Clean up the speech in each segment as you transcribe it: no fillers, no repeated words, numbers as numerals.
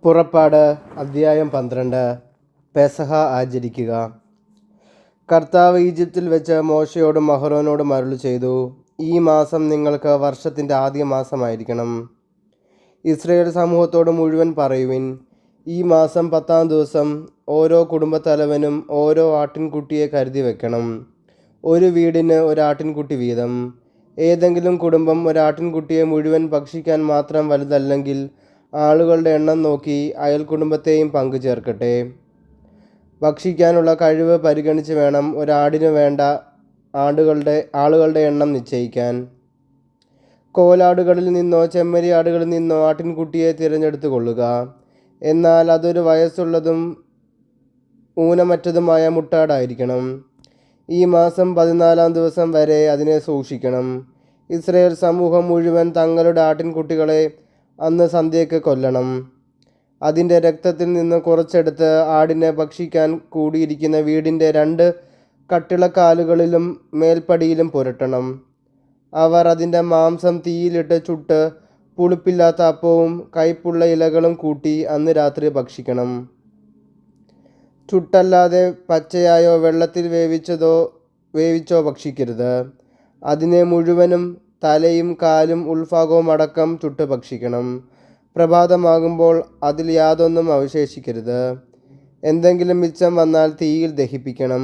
പുറപ്പാട് അദ്ധ്യായം 12. പെസഹ ആചരിക്കുക. കർത്താവ് ഈജിപ്തിൽ വെച്ച് മോശയോടും അഹരോനോടും അരുളി ചെയ്തു, ഈ മാസം നിങ്ങൾക്ക് വർഷത്തിൻ്റെ ആദ്യ മാസമായിരിക്കണം. ഇസ്രായേൽ സമൂഹത്തോട് മുഴുവൻ പറയുവിൻ, ഈ മാസം 10-ാം ദിവസം ഓരോ കുടുംബത്തലവനും ഓരോ ആട്ടിൻകുട്ടിയെ കരുതി വെക്കണം. ഒരു വീടിന് ഒരാട്ടിൻകുട്ടി വീതം. ഏതെങ്കിലും കുടുംബം ഒരാട്ടിൻകുട്ടിയെ മുഴുവൻ ഭക്ഷിക്കാൻ മാത്രം വലുതല്ലെങ്കിൽ ആളുകളുടെ എണ്ണം നോക്കി അയൽ കുടുംബത്തെയും പങ്കു ചേർക്കട്ടെ. ഭക്ഷിക്കാനുള്ള കഴിവ് പരിഗണിച്ച് വേണം ഒരാടിനു വേണ്ട ആളുകളുടെ എണ്ണം നിശ്ചയിക്കാൻ. കോലാടുകളിൽ നിന്നോ ചെമ്മരിയാടുകളിൽ നിന്നോ ആട്ടിൻകുട്ടിയെ തിരഞ്ഞെടുത്തു കൊള്ളുക. എന്നാൽ അതൊരു വയസ്സുള്ളതും ഊനമറ്റതുമായ മുട്ടാടായിരിക്കണം. ഈ മാസം 14-ാം ദിവസം വരെ അതിനെ സൂക്ഷിക്കണം. ഇസ്രായേൽ സമൂഹം മുഴുവൻ തങ്ങളുടെ ആട്ടിൻകുട്ടികളെ അന്ന് സന്ധ്യയ്ക്ക് കൊല്ലണം. അതിൻ്റെ രക്തത്തിൽ നിന്ന് കുറച്ചെടുത്ത് ആടിനെ ഭക്ഷിക്കാൻ കൂടിയിരിക്കുന്ന വീടിൻ്റെ 2 കട്ടിളക്കാലുകളിലും മേൽപ്പടിയിലും പുരട്ടണം. അവർ അതിൻ്റെ മാംസം തീയിലിട്ട് ചുട്ട് പുളിപ്പില്ലാത്ത അപ്പവും കയ്പുള്ള ഇലകളും കൂട്ടി അന്ന് രാത്രി ഭക്ഷിക്കണം. ചുട്ടല്ലാതെ പച്ചയായോ വെള്ളത്തിൽ വേവിച്ചോ ഭക്ഷിക്കരുത്. അതിനെ മുഴുവനും തലയും കാലും ഉൾഭാഗവും അടക്കം ചുട്ട് ഭക്ഷിക്കണം. പ്രഭാതമാകുമ്പോൾ അതിൽ യാതൊന്നും അവശേഷിക്കരുത്. എന്തെങ്കിലും മിച്ചം വന്നാൽ തീയിൽ ദഹിപ്പിക്കണം.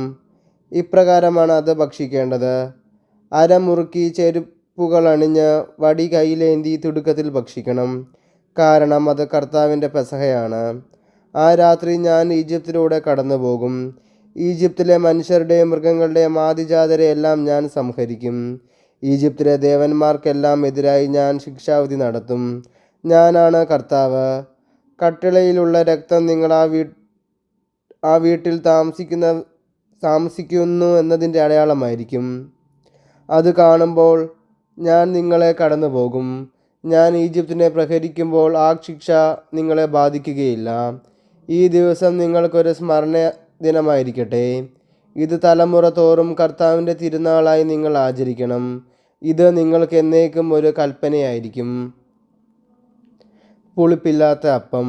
ഇപ്രകാരമാണ് അത് ഭക്ഷിക്കേണ്ടത്. അരമുറുക്കി ചെരുപ്പുകളണിഞ്ഞ് വടി കയ്യിലേന്തി തിടുക്കത്തിൽ ഭക്ഷിക്കണം. കാരണം അത് കർത്താവിൻ്റെ പെസഹയാണ്. ആ രാത്രി ഞാൻ ഈജിപ്തിലൂടെ കടന്നു പോകും. ഈജിപ്തിലെ മനുഷ്യരുടെയും മൃഗങ്ങളുടെയും ആദിജാതരെ എല്ലാം ഞാൻ സംഹരിക്കും. ഈജിപ്തിലെ ദേവന്മാർക്കെല്ലാം എതിരായി ഞാൻ ശിക്ഷാവിധി നടത്തും. ഞാനാണ് കർത്താവ്. കട്ടിളയിലുള്ള രക്തം നിങ്ങൾ ആ വീട്ടിൽ താമസിക്കുന്നു എന്നതിൻ്റെ അടയാളമായിരിക്കും. അത് കാണുമ്പോൾ ഞാൻ നിങ്ങളെ കടന്നു പോകും. ഞാൻ ഈജിപ്തിനെ പ്രഹരിക്കുമ്പോൾ ആ ശിക്ഷ നിങ്ങളെ ബാധിക്കുകയില്ല. ഈ ദിവസം നിങ്ങൾക്കൊരു സ്മരണ ദിനമായിരിക്കട്ടെ. ഇത് തലമുറ തോറും കർത്താവിൻ്റെ തിരുനാളായി നിങ്ങൾ ആചരിക്കണം. ഇത് നിങ്ങൾക്ക് എന്നേക്കും ഒരു കൽപ്പനയായിരിക്കും. പുളിപ്പില്ലാത്ത അപ്പം.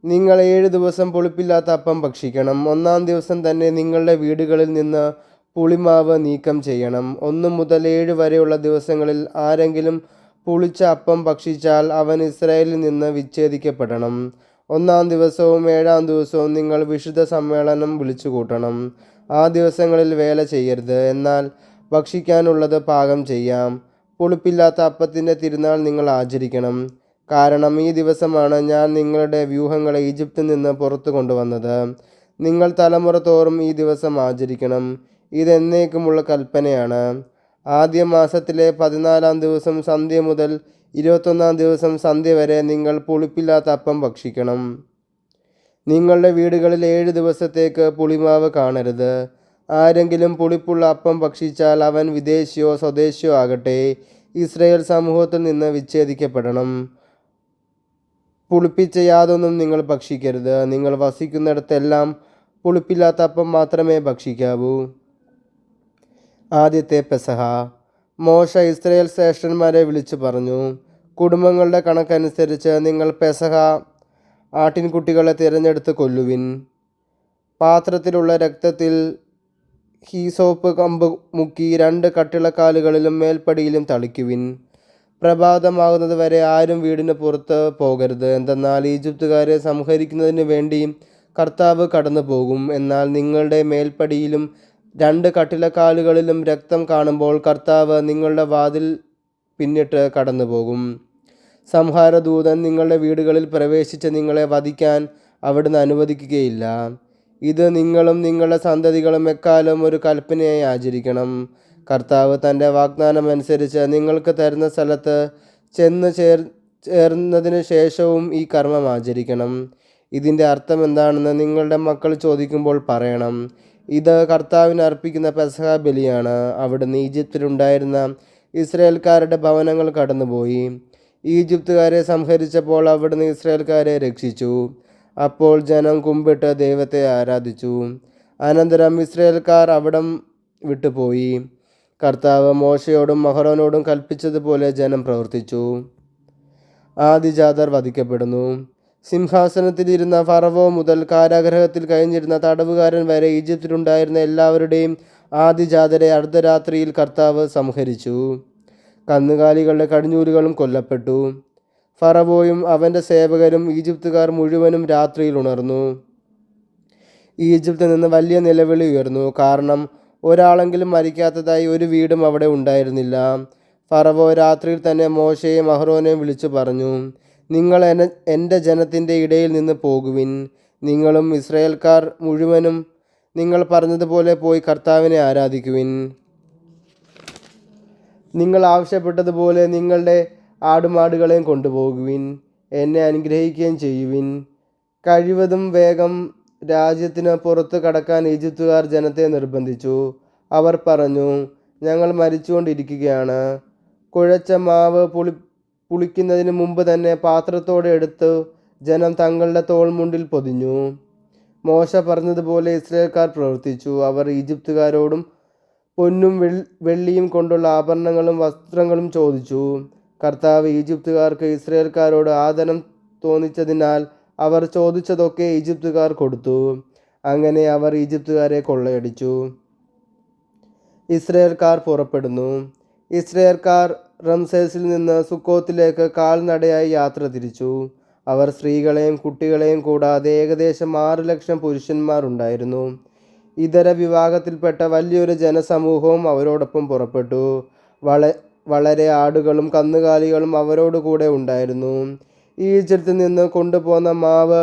നിങ്ങൾ 7 ദിവസം പുളിപ്പില്ലാത്ത അപ്പം ഭക്ഷിക്കണം. 1-ാം ദിവസം തന്നെ നിങ്ങളുടെ വീടുകളിൽ നിന്ന് പുളിമാവ് നീക്കം ചെയ്യണം. 1 മുതൽ 7 വരെയുള്ള ദിവസങ്ങളിൽ ആരെങ്കിലും പുളിച്ച അപ്പം ഭക്ഷിച്ചാൽ അവൻ ഇസ്രായേലിൽ നിന്ന് വിച്ഛേദിക്കപ്പെടണം. 1-ാം ദിവസവും 7-ാം ദിവസവും നിങ്ങൾ വിശുദ്ധ സമ്മേളനം വിളിച്ചു കൂട്ടണം. ആ ദിവസങ്ങളിൽ വേല ചെയ്യരുത്, എന്നാൽ ഭക്ഷിക്കാനുള്ളത് പാകം ചെയ്യാം. പുളിപ്പില്ലാത്ത അപ്പത്തിൻ്റെ തിരുനാൾ നിങ്ങൾ ആചരിക്കണം. കാരണം ഈ ദിവസമാണ് ഞാൻ നിങ്ങളുടെ വ്യൂഹങ്ങളെ ഈജിപ്തിൽ നിന്ന് പുറത്തു കൊണ്ടുവന്നത്. നിങ്ങൾ തലമുറ തോറും ഈ ദിവസം ആചരിക്കണം. ഇതെന്നേക്കുമുള്ള കൽപ്പനയാണ്. ആദ്യ മാസത്തിലെ 14-ാം ദിവസം സന്ധ്യ മുതൽ 21-ാം ദിവസം സന്ധ്യ വരെ നിങ്ങൾ പുളിപ്പില്ലാത്ത അപ്പം ഭക്ഷിക്കണം. നിങ്ങളുടെ വീടുകളിൽ 7 ദിവസത്തേക്ക് പുളിമാവ് കാണരുത്. ആരെങ്കിലും പുളിപ്പുള്ള അപ്പം ഭക്ഷിച്ചാൽ അവൻ വിദേശിയോ സ്വദേശിയോ ആകട്ടെ, ഇസ്രായേൽ സമൂഹത്തിൽ നിന്ന് വിച്ഛേദിക്കപ്പെടണം. പുളിപ്പിച്ച യാതൊന്നും നിങ്ങൾ ഭക്ഷിക്കരുത്. നിങ്ങൾ വസിക്കുന്നിടത്തെല്ലാം പുളിപ്പില്ലാത്ത അപ്പം മാത്രമേ ഭക്ഷിക്കാവൂ. ആദ്യത്തെ പെസഹ. മോശ ഇസ്രായേൽ ശ്രേഷ്ഠന്മാരെ വിളിച്ചു പറഞ്ഞു, കുടുംബങ്ങളുടെ കണക്കനുസരിച്ച് നിങ്ങൾ പെസഹ ആട്ടിൻകുട്ടികളെ തിരഞ്ഞെടുത്ത് കൊല്ലുവിൻ. പാത്രത്തിലുള്ള രക്തത്തിൽ ഹീസോപ്പ് കമ്പ് മുക്കി 2 കട്ടിളക്കാലുകളിലും മേൽപ്പടിയിലും തളിക്കുവിൻ. പ്രഭാതമാകുന്നത് വരെ ആരും വീടിന് പുറത്ത് പോകരുത്. എന്തെന്നാൽ ഈജിപ്തുകാരെ സംഹരിക്കുന്നതിന് വേണ്ടി കർത്താവ് കടന്നു പോകും. എന്നാൽ നിങ്ങളുടെ മേൽപ്പടിയിലും 2 കട്ടിളക്കാലുകളിലും രക്തം കാണുമ്പോൾ കർത്താവ് നിങ്ങളുടെ വാതിൽ പിന്നിട്ട് കടന്നു പോകും. സംഹാരദൂതൻ നിങ്ങളുടെ വീടുകളിൽ പ്രവേശിച്ച് നിങ്ങളെ വധിക്കാൻ അവിടുന്ന് അനുവദിക്കുകയില്ല. ഇത് നിങ്ങളും നിങ്ങളുടെ സന്തതികളും എക്കാലം ഒരു കൽപ്പനയായി ആചരിക്കണം. കർത്താവ് തൻ്റെ വാഗ്ദാനമനുസരിച്ച് നിങ്ങൾക്ക് തരുന്ന സ്ഥലത്ത് ചെന്ന് ചേർന്നതിന് ശേഷവും ഈ കർമ്മം ആചരിക്കണം. ഇതിൻ്റെ അർത്ഥം എന്താണെന്ന് നിങ്ങളുടെ മക്കൾ ചോദിക്കുമ്പോൾ പറയണം, ഇത് കർത്താവിന് അർപ്പിക്കുന്ന പെസഹ ബലിയാണ്. അവിടുന്ന് ഈജിപ്തിലുണ്ടായിരുന്ന ഇസ്രായേൽക്കാരുടെ ഭവനങ്ങൾ കടന്നുപോയി. ഈജിപ്തുകാരെ സംഹരിച്ചപ്പോൾ അവിടുന്ന് ഇസ്രായേൽക്കാരെ രക്ഷിച്ചു. അപ്പോൾ ജനം കുമ്പിട്ട് ദൈവത്തെ ആരാധിച്ചു. അനന്തരം ഇസ്രായേൽക്കാർ അവിടം വിട്ടുപോയി. കർത്താവ് മോശയോടും അഹരോനോടും കൽപ്പിച്ചതുപോലെ ജനം പ്രവർത്തിച്ചു. ആദിജാതർ വധിക്കപ്പെടുന്നു. സിംഹാസനത്തിലിരുന്ന ഫറവോ മുതൽ കാരാഗൃഹത്തിൽ കഴിഞ്ഞിരുന്ന തടവുകാരൻ വരെ ഈജിപ്തിലുണ്ടായിരുന്ന എല്ലാവരുടെയും ആദിജാതരെ അർദ്ധരാത്രിയിൽ കർത്താവ് സംഹരിച്ചു. കന്നുകാലികളുടെ കടിഞ്ഞൂലുകളും കൊല്ലപ്പെട്ടു. ഫറവോയും അവൻ്റെ സേവകരും ഈജിപ്തുകാർ മുഴുവനും രാത്രിയിൽ ഉണർന്നു. ഈജിപ്തിൽ നിന്ന് വലിയ നിലവിളി ഉയർന്നു. കാരണം ഒരാളെങ്കിലും മരിക്കാത്തതായി ഒരു വീടും അവിടെ ഉണ്ടായിരുന്നില്ല. ഫറവോ രാത്രിയിൽ തന്നെ മോശയെയും അഹ്റോനെയും വിളിച്ചു പറഞ്ഞു, നിങ്ങൾ എൻ്റെ ജനത്തിൻ്റെ ഇടയിൽ നിന്ന് പോകുവിൻ. നിങ്ങളും ഇസ്രായേൽക്കാർ മുഴുവനും നിങ്ങൾ പറഞ്ഞതുപോലെ പോയി കർത്താവിനെ ആരാധിക്കുവിൻ. നിങ്ങൾ ആവശ്യപ്പെട്ടതുപോലെ നിങ്ങളുടെ ആടുമാടുകളെയും കൊണ്ടുപോകുവിൻ. എന്നെ അനുഗ്രഹിക്കുകയും ചെയ്യുവിൻ. കഴിവതും വേഗം രാജ്യത്തിന് പുറത്ത് കടക്കാൻ ഈജിപ്തുകാർ ജനത്തെ നിർബന്ധിച്ചു. അവർ പറഞ്ഞു, ഞങ്ങൾ മരിച്ചുകൊണ്ടിരിക്കുകയാണ്. കുഴച്ച മാവ് പുളിക്കുന്നതിന് മുമ്പ് തന്നെ പാത്രത്തോടെ എടുത്ത് ജനം തങ്ങളുടെ തോൾമുണ്ടിൽ പൊതിഞ്ഞു. മോശ പറഞ്ഞതുപോലെ ഇസ്രായേൽക്കാർ പ്രവർത്തിച്ചു. അവർ ഈജിപ്തുകാരോടും പൊന്നും വെള്ളിയും കൊണ്ടുള്ള ആഭരണങ്ങളും വസ്ത്രങ്ങളും ചോദിച്ചു. കർത്താവ് ഈജിപ്തുകാർക്ക് ഇസ്രായേൽക്കാരോട് ആദരം തോന്നിച്ചതിനാൽ അവർ ചോദിച്ചതൊക്കെ ഈജിപ്തുകാർ കൊടുത്തു. അങ്ങനെ അവർ ഈജിപ്തുകാരെ കൊള്ളയടിച്ചു. ഇസ്രായേൽക്കാർ പുറപ്പെടുന്നു. ഇസ്രായേൽക്കാർ റംസേസിൽ നിന്ന് സുക്കോത്തിലേക്ക് കാൽനടയായി യാത്ര തിരിച്ചു. അവർ സ്ത്രീകളെയും കുട്ടികളെയും കൂടാതെ ഏകദേശം 6 ലക്ഷം പുരുഷന്മാർ ഉണ്ടായിരുന്നു. ഇതര വിഭാഗത്തിൽപ്പെട്ട വലിയൊരു ജനസമൂഹവും അവരോടൊപ്പം പുറപ്പെട്ടു. വളരെ ആടുകളും കന്നുകാലികളും അവരോട് കൂടെ ഉണ്ടായിരുന്നു. ഈജിപ്തിൽ നിന്ന് കൊണ്ടുപോന്ന മാവ്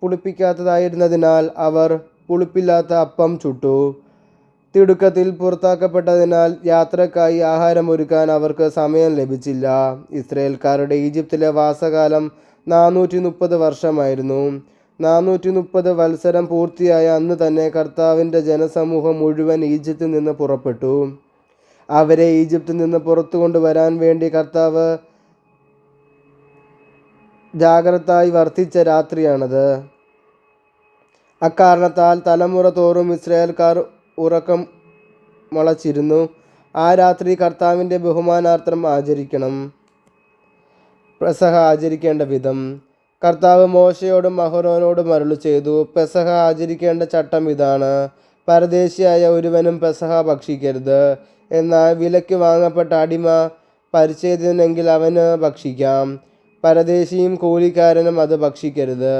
പുളിപ്പിക്കാത്തതായിരുന്നതിനാൽ അവർ പുളിപ്പില്ലാത്ത അപ്പം ചുട്ടു. തിടുക്കത്തിൽ പുറത്താക്കപ്പെട്ടതിനാൽ യാത്രക്കായി ആഹാരം ഒരുക്കാൻ അവർക്ക് സമയം ലഭിച്ചില്ല. ഇസ്രായേൽക്കാരുടെ ഈജിപ്തിലെ വാസകാലം 430 വർഷമായിരുന്നു. 430 വത്സരം പൂർത്തിയായ അന്ന് തന്നെ കർത്താവിൻ്റെ ജനസമൂഹം മുഴുവൻ ഈജിപ്തിൽ നിന്ന് പുറപ്പെട്ടു. അവരെ ഈജിപ്തിൽ നിന്ന് പുറത്തു കൊണ്ടുവരാൻ വേണ്ടി കർത്താവ് ജാഗ്രതായി വർത്തിച്ച രാത്രിയാണത്. അക്കാരണത്താൽ തലമുറ തോറും ഇസ്രായേൽക്കാർ ഉറക്കം മുളച്ചിരുന്നു. ആ രാത്രി കർത്താവിൻ്റെ ബഹുമാനാർത്ഥം ആചരിക്കണം. പെസഹ ആചരിക്കേണ്ട വിധം കർത്താവ് മോശയോടും അഹ്റോനോടും അരുളി ചെയ്തു. പെസഹ ആചരിക്കേണ്ട ചട്ടം ഇതാണ്. പരദേശിയായ ഒരുവനും പെസഹ ഭക്ഷിക്കരുത്. എന്നാൽ വിലയ്ക്ക് വാങ്ങപ്പെട്ട അടിമ പരിച്ഛേദനെങ്കിൽ അവന് ഭക്ഷിക്കാം. പരദേശിയും കൂലിക്കാരനും അത് ഭക്ഷിക്കരുത്.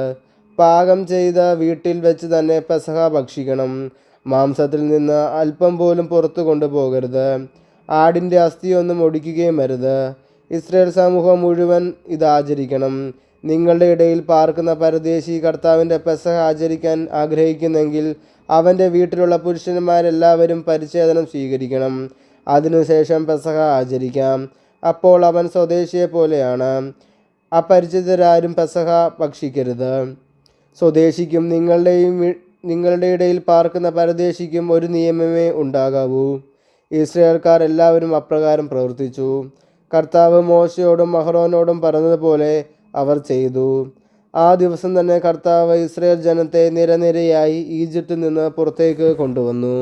പാകം ചെയ്ത വീട്ടിൽ വെച്ച് തന്നെ പെസഹ ഭക്ഷിക്കണം. മാംസത്തിൽ നിന്ന് അല്പം പോലും പുറത്തു കൊണ്ടുപോകരുത്. ആടിൻ്റെ അസ്ഥിയൊന്നും ഒടിക്കുകയും അരുത്. ഇസ്രായേൽ സമൂഹം മുഴുവൻ ഇത് ആചരിക്കണം. നിങ്ങളുടെ ഇടയിൽ പാർക്കുന്ന പരദേശി കർത്താവിൻ്റെ പെസഹ ആചരിക്കാൻ ആഗ്രഹിക്കുന്നെങ്കിൽ അവൻ്റെ വീട്ടിലുള്ള പുരുഷന്മാരെല്ലാവരും പരിച്ഛേദനം സ്വീകരിക്കണം. അതിനുശേഷം പെസഹ ആചരിക്കാം. അപ്പോൾ അവൻ സ്വദേശിയെ പോലെയാണ്. അപരിചിതരാരും പെസഹ ഭക്ഷിക്കരുത്. സ്വദേശിക്കും നിങ്ങളുടെ ഇടയിൽ പാർക്കുന്ന പരദേശിക്കും ഒരു നിയമമേ ഉണ്ടാകാവൂ. ഇസ്രായേൽക്കാർ എല്ലാവരും അപ്രകാരം പ്രവർത്തിച്ചു. കർത്താവ് മോശയോടും അഹ്റോനോടും പറഞ്ഞതുപോലെ അവർ ചെയ്തു. ആ ദിവസം തന്നെ കർത്താവ് ഇസ്രായേൽ ജനത്തെ നിരനിരയായി ഈജിപ്തിൽ നിന്ന് പുറത്തേക്ക് കൊണ്ടുവന്നു.